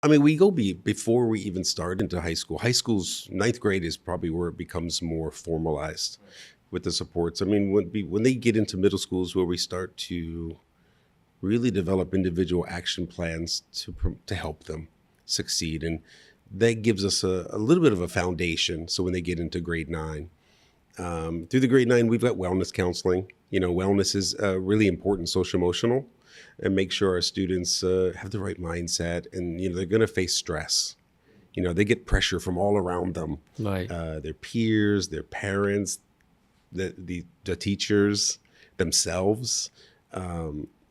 I mean, we go before we even start into high school. High school's ninth grade is probably where it becomes more formalized with the supports. I mean, when they get into middle schools, where we start to really develop individual action plans to help them succeed, and that gives us a little bit of a foundation. So when they get into grade 9, through the grade 9, we've got wellness counseling. Wellness is really important, social emotional, and make sure our students have the right mindset. And they're going to face stress. They get pressure from all around them, Right. their peers, their parents, the teachers themselves.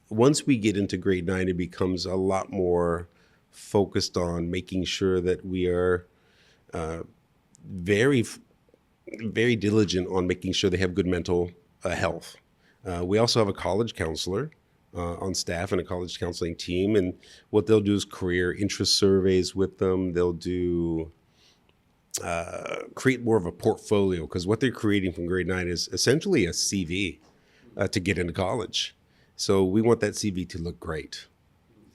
Once we get into grade 9, it becomes a lot more focused on making sure that we are very, very diligent on making sure they have good mental health. We also have a college counselor on staff and a college counseling team. And what they'll do is career interest surveys with them. They'll do create more of a portfolio, because what they're creating from grade 9 is essentially a CV to get into college. So we want that CV to look great.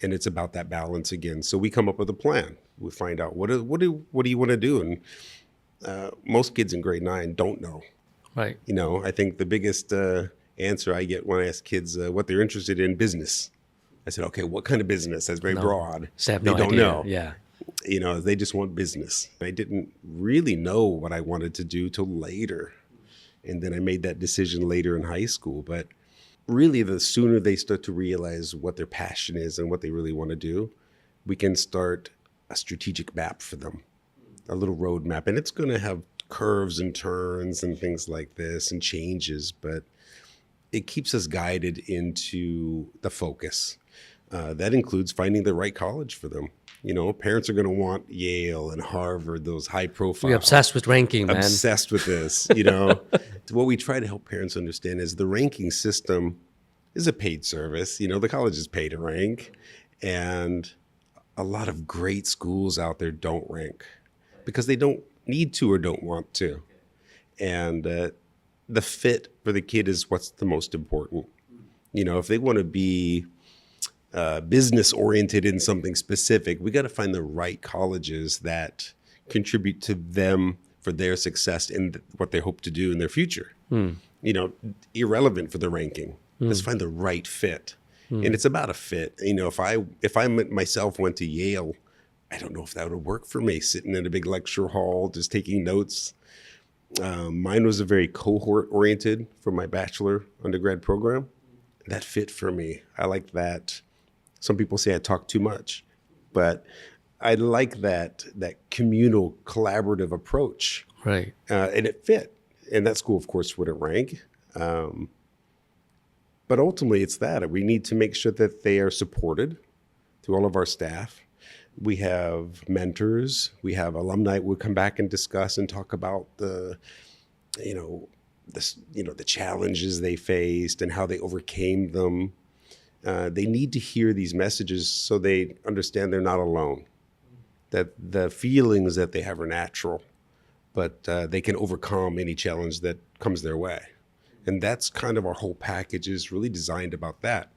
And it's about that balance again. So we come up with a plan. We find out what do you want to do? And most kids in grade 9 don't know. Right. I think the biggest answer I get when I ask kids what they're interested in, business. I said, okay, what kind of business? That's very broad. So I have They no don't idea. know. Yeah. They just want business. I didn't really know what I wanted to do till later. And then I made that decision later in high school. But really, the sooner they start to realize what their passion is and what they really want to do, we can start a strategic map for them, a little road map. And it's going to have curves and turns and things like this and changes, but it keeps us guided into the focus. That includes finding the right college for them. Parents are going to want Yale and Harvard, those high profile. We're obsessed with ranking, man. Obsessed with this. What we try to help parents understand is the ranking system is a paid service. The colleges pay to rank, and a lot of great schools out there don't rank because they don't need to or don't want to. And the fit for the kid is what's the most important. If they want to be business oriented in something specific, we got to find the right colleges that contribute to them for their success in what they hope to do in their future. Irrelevant for the ranking. Let's find the right fit. And it's about a fit. If I myself went to Yale, I don't know if that would work for me, sitting in a big lecture hall, just taking notes. Mine was a very cohort oriented for my bachelor undergrad program. That fit for me. I like that. Some people say I talk too much, but I like that communal, collaborative approach. Right. And it fit. And that school, of course, wouldn't rank. But ultimately, it's that. We need to make sure that they are supported through all of our staff. We have mentors. We have alumni who come back and discuss and talk about the challenges they faced and how they overcame them. They need to hear these messages so they understand they're not alone, that the feelings that they have are natural, but they can overcome any challenge that comes their way. And that's kind of our whole package is really designed about that,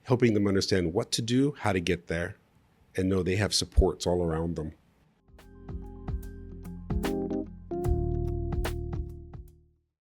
helping them understand what to do, how to get there, and know they have supports all around them.